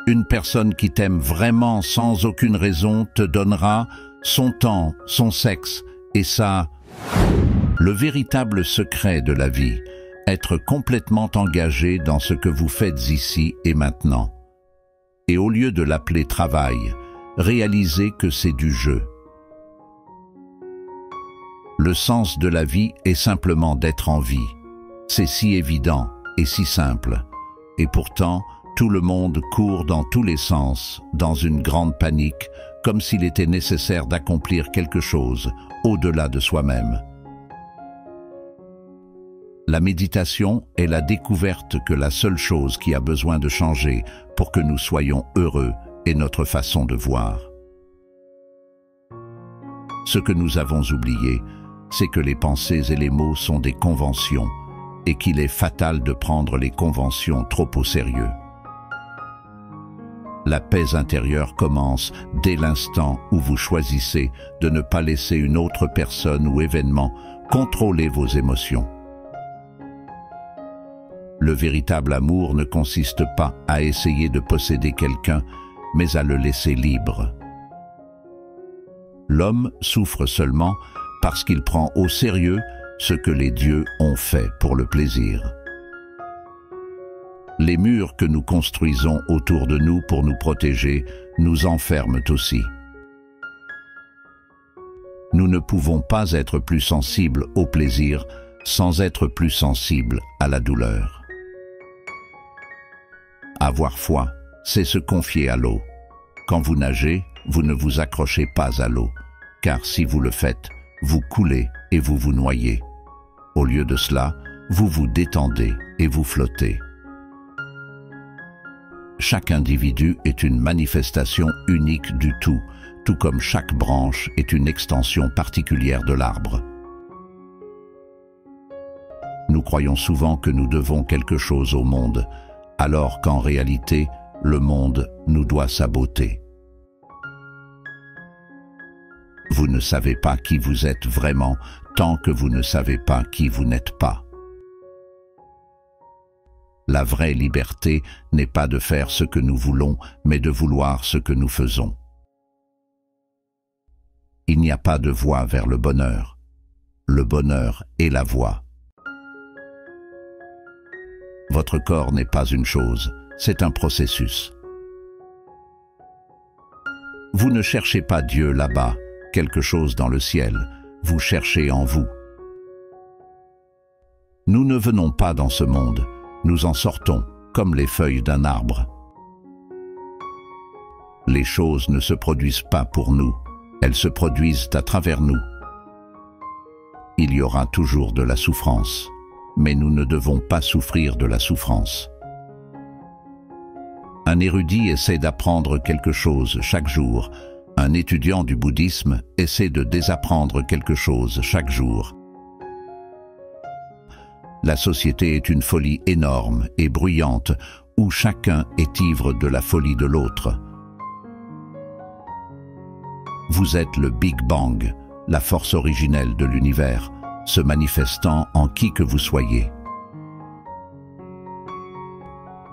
Une personne qui t'aime vraiment sans aucune raison te donnera son temps, son sexe, et ça, le véritable secret de la vie, être complètement engagé dans ce que vous faites ici et maintenant. Et au lieu de l'appeler travail, réalisez que c'est du jeu. Le sens de la vie est simplement d'être en vie. C'est si évident et si simple. Et pourtant, tout le monde court dans tous les sens, dans une grande panique, comme s'il était nécessaire d'accomplir quelque chose au-delà de soi-même. La méditation est la découverte que la seule chose qui a besoin de changer pour que nous soyons heureux est notre façon de voir. Ce que nous avons oublié, c'est que les pensées et les mots sont des conventions et qu'il est fatal de prendre les conventions trop au sérieux. La paix intérieure commence dès l'instant où vous choisissez de ne pas laisser une autre personne ou événement contrôler vos émotions. Le véritable amour ne consiste pas à essayer de posséder quelqu'un, mais à le laisser libre. L'homme souffre seulement parce qu'il prend au sérieux ce que les dieux ont fait pour le plaisir. Les murs que nous construisons autour de nous pour nous protéger nous enferment aussi. Nous ne pouvons pas être plus sensibles au plaisir sans être plus sensibles à la douleur. Avoir foi, c'est se confier à l'eau. Quand vous nagez, vous ne vous accrochez pas à l'eau, car si vous le faites, vous coulez et vous vous noyez. Au lieu de cela, vous vous détendez et vous flottez. Chaque individu est une manifestation unique du tout comme chaque branche est une extension particulière de l'arbre. Nous croyons souvent que nous devons quelque chose au monde, alors qu'en réalité, le monde nous doit sa beauté. Vous ne savez pas qui vous êtes vraiment tant que vous ne savez pas qui vous n'êtes pas. La vraie liberté n'est pas de faire ce que nous voulons, mais de vouloir ce que nous faisons. Il n'y a pas de voie vers le bonheur. Le bonheur est la voie. Votre corps n'est pas une chose, c'est un processus. Vous ne cherchez pas Dieu là-bas, quelque chose dans le ciel, vous cherchez en vous. Nous ne venons pas dans ce monde, nous en sortons, comme les feuilles d'un arbre. Les choses ne se produisent pas pour nous, elles se produisent à travers nous. Il y aura toujours de la souffrance, mais nous ne devons pas souffrir de la souffrance. Un érudit essaie d'apprendre quelque chose chaque jour. Un étudiant du bouddhisme essaie de désapprendre quelque chose chaque jour. La société est une folie énorme et bruyante où chacun est ivre de la folie de l'autre. Vous êtes le Big Bang, la force originelle de l'univers, se manifestant en qui que vous soyez.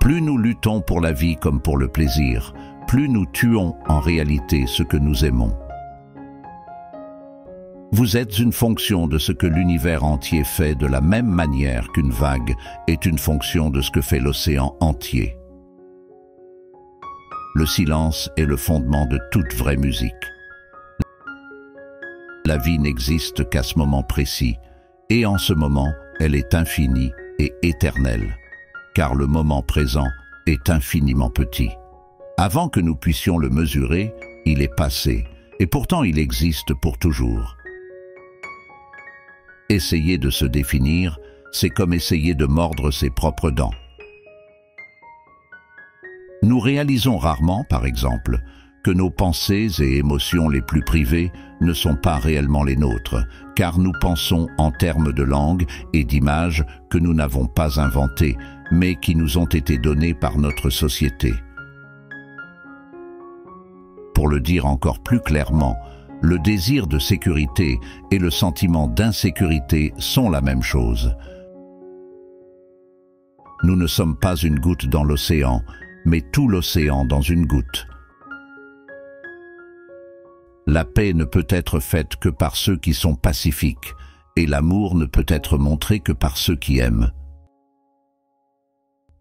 Plus nous luttons pour la vie comme pour le plaisir, plus nous tuons en réalité ce que nous aimons. Vous êtes une fonction de ce que l'univers entier fait de la même manière qu'une vague est une fonction de ce que fait l'océan entier. Le silence est le fondement de toute vraie musique. La vie n'existe qu'à ce moment précis, et en ce moment, elle est infinie et éternelle, car le moment présent est infiniment petit. Avant que nous puissions le mesurer, il est passé, et pourtant il existe pour toujours. Essayer de se définir, c'est comme essayer de mordre ses propres dents. Nous réalisons rarement, par exemple, que nos pensées et émotions les plus privées ne sont pas réellement les nôtres, car nous pensons en termes de langue et d'images que nous n'avons pas inventées, mais qui nous ont été données par notre société. Pour le dire encore plus clairement, le désir de sécurité et le sentiment d'insécurité sont la même chose. Nous ne sommes pas une goutte dans l'océan, met tout l'océan dans une goutte. La paix ne peut être faite que par ceux qui sont pacifiques, et l'amour ne peut être montré que par ceux qui aiment.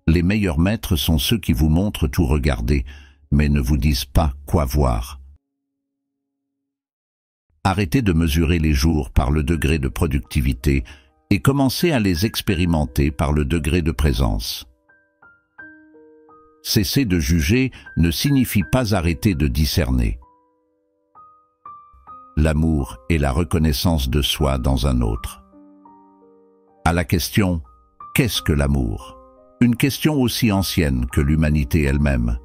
Les meilleurs maîtres sont ceux qui vous montrent tout regarder, mais ne vous disent pas quoi voir. Arrêtez de mesurer les jours par le degré de productivité et commencez à les expérimenter par le degré de présence. Cesser de juger ne signifie pas arrêter de discerner. L'amour est la reconnaissance de soi dans un autre. À la question « Qu'est-ce que l'amour ?» Une question aussi ancienne que l'humanité elle-même.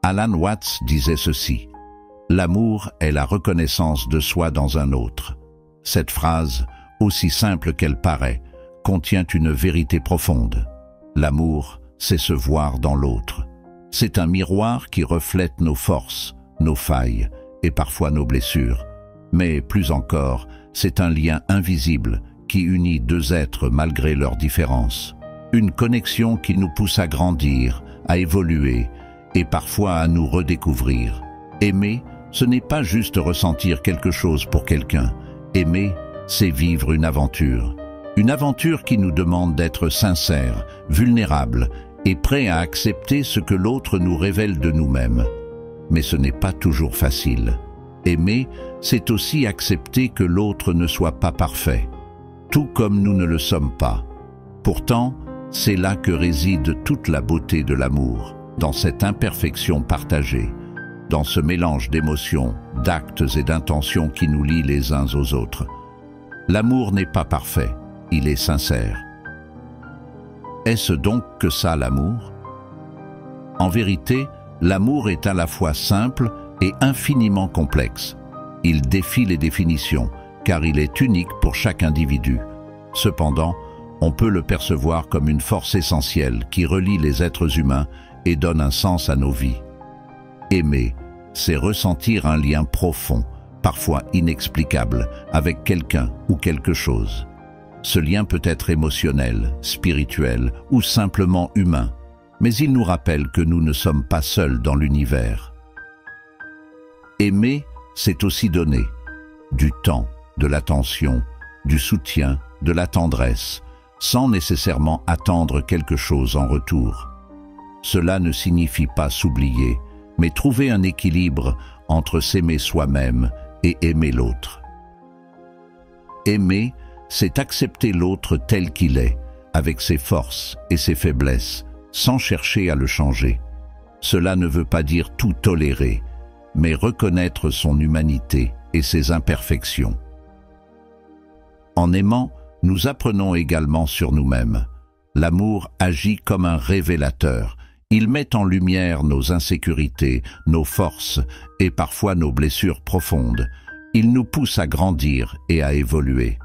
Alan Watts disait ceci: « L'amour est la reconnaissance de soi dans un autre. » Cette phrase, aussi simple qu'elle paraît, contient une vérité profonde. L'amour, c'est se voir dans l'autre. C'est un miroir qui reflète nos forces, nos failles et parfois nos blessures. Mais plus encore, c'est un lien invisible qui unit deux êtres malgré leurs différences. Une connexion qui nous pousse à grandir, à évoluer et parfois à nous redécouvrir. Aimer, ce n'est pas juste ressentir quelque chose pour quelqu'un. Aimer, c'est vivre une aventure. Une aventure qui nous demande d'être sincères, vulnérables et prêts à accepter ce que l'autre nous révèle de nous-mêmes. Mais ce n'est pas toujours facile. Aimer, c'est aussi accepter que l'autre ne soit pas parfait, tout comme nous ne le sommes pas. Pourtant, c'est là que réside toute la beauté de l'amour, dans cette imperfection partagée, dans ce mélange d'émotions, d'actes et d'intentions qui nous lient les uns aux autres. L'amour n'est pas parfait, il est sincère. Est-ce donc que ça l'amour? En vérité, l'amour est à la fois simple et infiniment complexe. Il défie les définitions, car il est unique pour chaque individu. Cependant, on peut le percevoir comme une force essentielle qui relie les êtres humains et donne un sens à nos vies. Aimer, c'est ressentir un lien profond, parfois inexplicable, avec quelqu'un ou quelque chose. Ce lien peut être émotionnel, spirituel ou simplement humain, mais il nous rappelle que nous ne sommes pas seuls dans l'univers. Aimer, c'est aussi donner du temps, de l'attention, du soutien, de la tendresse, sans nécessairement attendre quelque chose en retour. Cela ne signifie pas s'oublier, mais trouver un équilibre entre s'aimer soi-même et aimer l'autre. Aimer, c'est accepter l'autre tel qu'il est, avec ses forces et ses faiblesses, sans chercher à le changer. Cela ne veut pas dire tout tolérer, mais reconnaître son humanité et ses imperfections. En aimant, nous apprenons également sur nous-mêmes. L'amour agit comme un révélateur. Il met en lumière nos insécurités, nos forces et parfois nos blessures profondes. Il nous pousse à grandir et à évoluer.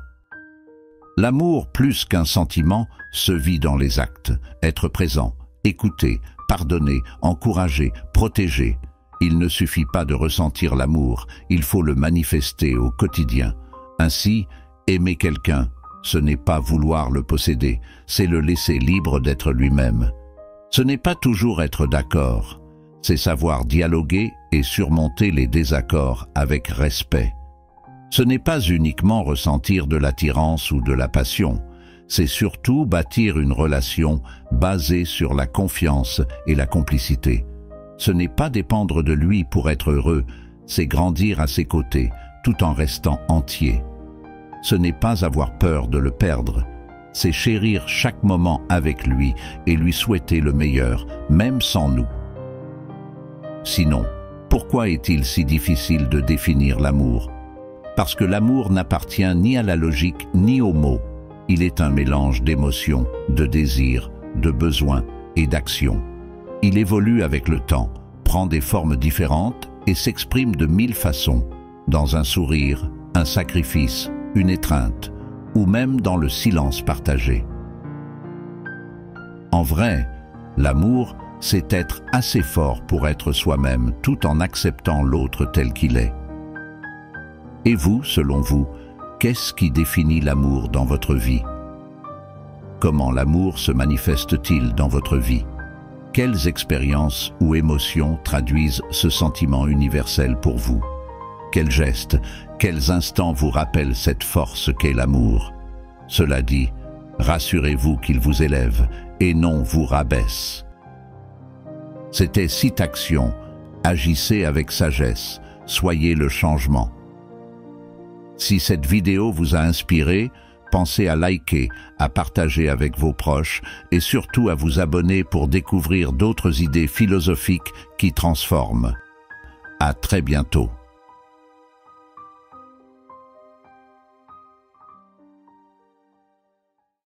L'amour, plus qu'un sentiment, se vit dans les actes. Être présent, écouter, pardonner, encourager, protéger. Il ne suffit pas de ressentir l'amour, il faut le manifester au quotidien. Ainsi, aimer quelqu'un, ce n'est pas vouloir le posséder, c'est le laisser libre d'être lui-même. Ce n'est pas toujours être d'accord, c'est savoir dialoguer et surmonter les désaccords avec respect. Ce n'est pas uniquement ressentir de l'attirance ou de la passion, c'est surtout bâtir une relation basée sur la confiance et la complicité. Ce n'est pas dépendre de lui pour être heureux, c'est grandir à ses côtés, tout en restant entier. Ce n'est pas avoir peur de le perdre, c'est chérir chaque moment avec lui et lui souhaiter le meilleur, même sans nous. Sinon, pourquoi est-il si difficile de définir l'amour? Parce que l'amour n'appartient ni à la logique ni aux mots. Il est un mélange d'émotions, de désirs, de besoins et d'actions. Il évolue avec le temps, prend des formes différentes et s'exprime de 1000 façons, dans un sourire, un sacrifice, une étreinte, ou même dans le silence partagé. En vrai, l'amour, c'est être assez fort pour être soi-même tout en acceptant l'autre tel qu'il est. Et vous, selon vous, qu'est-ce qui définit l'amour dans votre vie? Comment l'amour se manifeste-t-il dans votre vie? Quelles expériences ou émotions traduisent ce sentiment universel pour vous? Quels gestes, quels instants vous rappellent cette force qu'est l'amour? Cela dit, rassurez-vous qu'il vous élève et non vous rabaisse. C'était Cite Action. Agissez avec sagesse, soyez le changement. Si cette vidéo vous a inspiré, pensez à liker, à partager avec vos proches et surtout à vous abonner pour découvrir d'autres idées philosophiques qui transforment. À très bientôt.